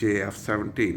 JF-17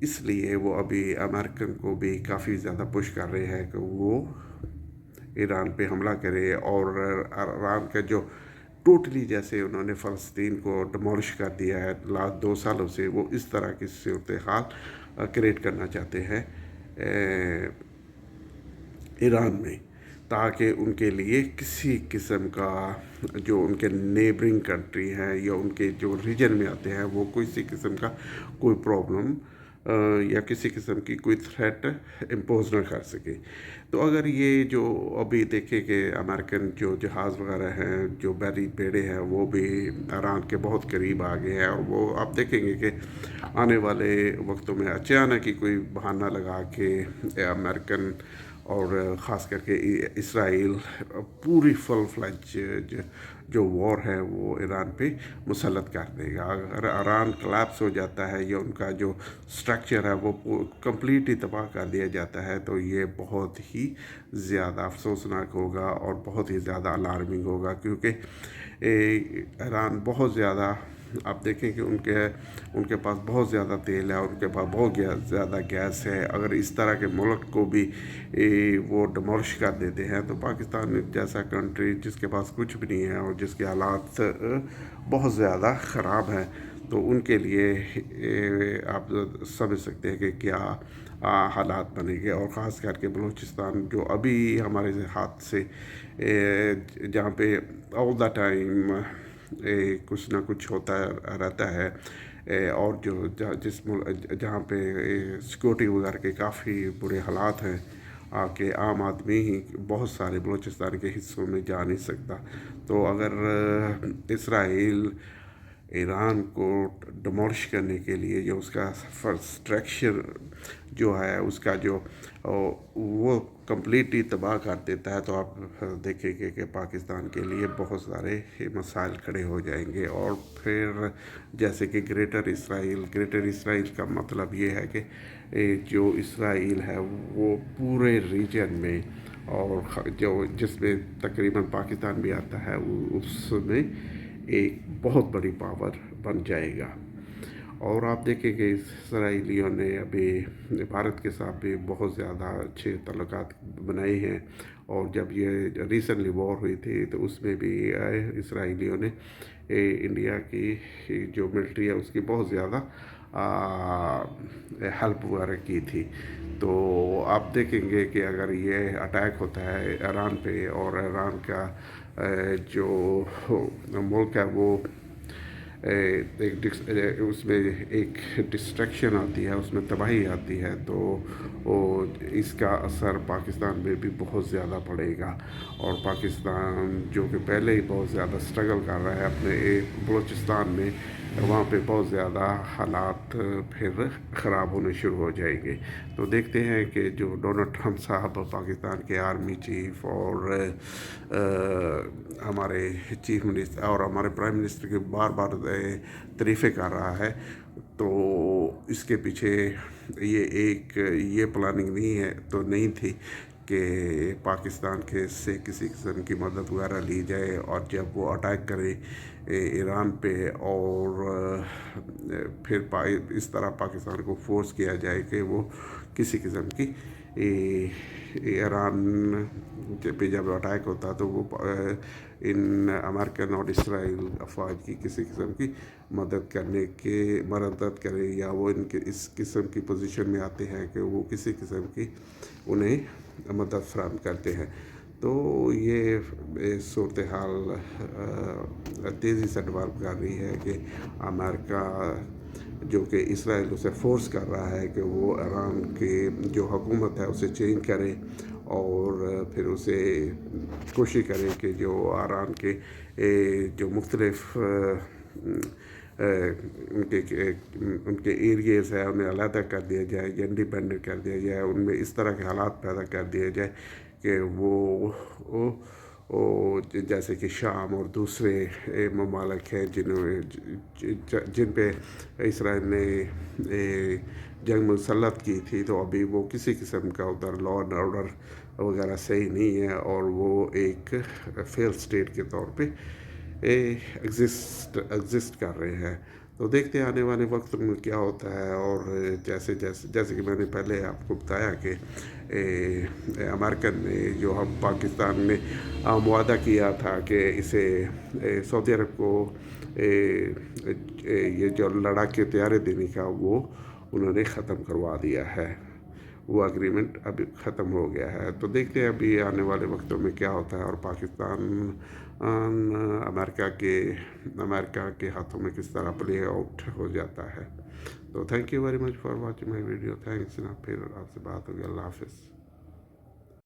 اس لیے وہ ابھی امریکن کو بھی کافی زیادہ پش کر رہے ہیں کہ وہ ایران پہ حملہ کرے، اور ایران کا جو ٹوٹلی جیسے انہوں نے فلسطین کو ڈمولش کر دیا ہے لاسٹ 2 سالوں سے، وہ اس طرح کی صورتحال کریٹ کرنا چاہتے ہیں ایران میں، تاکہ ان کے لیے کسی قسم کا جو ان کے نیبرنگ کنٹری ہیں یا ان کے جو ریجن میں آتے ہیں وہ کسی قسم کا کوئی پرابلم یا کسی قسم کی کوئی تھریٹ امپوز نہ کر سکے۔ تو اگر یہ جو ابھی دیکھیں کہ امریکن جو جہاز وغیرہ ہیں، جو بحری بیڑے ہیں، وہ بھی ایران کے بہت قریب آ گئے ہیں، اور وہ آپ دیکھیں گے کہ آنے والے وقتوں میں اچانک ہی کوئی بہانہ لگا کے امریکن اور خاص کر کے اسرائیل پوری فل فلیج جو وار ہے وہ ایران پہ مسلط کر دے گا۔ اگر ایران کلیپس ہو جاتا ہے یا ان کا جو سٹرکچر ہے وہ کمپلیٹلی تباہ کر دیا جاتا ہے، تو یہ بہت ہی زیادہ افسوسناک ہوگا اور بہت ہی زیادہ الارمنگ ہوگا، کیونکہ ایران بہت زیادہ، آپ دیکھیں کہ ان کے پاس بہت زیادہ تیل ہے، ان کے پاس بہت زیادہ گیس ہے۔ اگر اس طرح کے ملک کو بھی وہ ڈمولش کر دیتے ہیں، تو پاکستان جیسا کنٹری جس کے پاس کچھ بھی نہیں ہے اور جس کے حالات بہت زیادہ خراب ہیں، تو ان کے لیے آپ سمجھ سکتے ہیں کہ کیا حالات بنے گے۔ اور خاص کر کے بلوچستان جو ابھی ہمارے ہاتھ سے جہاں پہ آل دا ٹائم کچھ نہ کچھ ہوتا رہتا ہے، اور جہاں پہ سیکورٹی وغیرہ کے کافی برے حالات ہیں، کہ عام آدمی ہی بہت سارے بلوچستان کے حصوں میں جا نہیں سکتا۔ تو اگر اسرائیل ایران کو ڈمولش کرنے کے لیے جو اس کا سٹرکچر جو ہے اس کا جو وہ کمپلیٹلی تباہ کر دیتا ہے، تو آپ دیکھیں گے کہ پاکستان کے لیے بہت سارے مسائل کھڑے ہو جائیں گے۔ اور پھر جیسے کہ گریٹر اسرائیل کا مطلب یہ ہے کہ جو اسرائیل ہے وہ پورے ریجن میں، اور جس میں تقریباً پاکستان بھی آتا ہے، اس میں ایک بہت بڑی پاور بن جائے گا۔ اور آپ دیکھیں کہ اسرائیلیوں نے ابھی بھارت کے ساتھ بھی بہت زیادہ اچھے تعلقات بنائے ہیں، اور جب یہ ریسنٹلی وار ہوئی تھی تو اس میں بھی اسرائیلیوں نے انڈیا کی جو ملٹری ہے اس کی بہت زیادہ ہیلپ وغیرہ کی تھی۔ تو آپ دیکھیں گے کہ اگر یہ اٹیک ہوتا ہے ایران پہ، اور ایران کا جو ملک ہے وہ اس میں ایک ڈسٹریکشن آتی ہے، اس میں تباہی آتی ہے، تو اس کا اثر پاکستان میں بھی بہت زیادہ پڑے گا۔ اور پاکستان جو کہ پہلے ہی بہت زیادہ سٹرگل کر رہا ہے اپنے بلوچستان میں، وہاں پہ بہت زیادہ حالات پھر خراب ہونے شروع ہو جائیں گے۔ تو دیکھتے ہیں کہ جو ڈونلڈ ٹرمپ صاحب پاکستان کے آرمی چیف اور ہمارے چیف منسٹر اور ہمارے پرائم منسٹر کے بار بار تعریفیں کر رہا ہے، تو اس کے پیچھے یہ پلاننگ نہیں تھی کہ پاکستان سے کسی قسم کی مدد وغیرہ لی جائے، اور جب وہ اٹیک کرے ایران پہ، اور پھر اس طرح پاکستان کو فورس کیا جائے کہ وہ کسی قسم کی ایران پہ جب اٹیک ہوتا تو وہ ان امریکن اور اسرائیل افواج کی کسی قسم کی مدد کرے، یا وہ اس قسم کی پوزیشن میں آتے ہیں کہ وہ کسی قسم کی انہیں مدد فراہم کرتے ہیں۔ تو یہ صورتحال تیزی سے ڈیولپ کر رہی ہے کہ امریکہ جو کہ اسرائیل اسے فورس کر رہا ہے کہ وہ ایران کی جو حکومت ہے اسے چینج کرے، اور پھر اسے کوشش کرے کہ جو ایران کے جو مختلف ان کے ایریاز ہیں انہیں علیحدہ کر دیا جائے یا انڈیپینڈنٹ کر دیا جائے، ان میں اس طرح کے حالات پیدا کر دیے جائے کہ وہ جیسے کہ شام اور دوسرے ممالک ہیں جن پہ اسرائیل نے جنگ مسلط کی تھی، تو ابھی وہ کسی قسم کا ادھر لا اینڈ آرڈر وغیرہ صحیح نہیں ہے، اور وہ ایک فیل اسٹیٹ کے طور پہ ایگزسٹ کر رہے ہیں۔ تو دیکھتے ہیں آنے والے وقت میں کیا ہوتا ہے. اور جیسے کہ میں نے پہلے آپ کو بتایا کہ امریکن نے جو ہم پاکستان نے معاہدہ کیا تھا کہ اسے سعودی عرب کو یہ جو لڑاکے طیارے دینے کا وہ انہوں نے ختم کروا دیا ہے. وہ اگریمنٹ ابھی ختم ہو گیا ہے. تو دیکھتے ہیں ابھی آنے والے وقتوں میں کیا ہوتا ہے اور پاکستان امریکہ کے ہاتھوں میں کس طرح پلے آؤٹ ہو جاتا ہے. تو thank you very much for watching my video. Thanks. پھر آپ سے بات ہوگی. اللہ حافظ.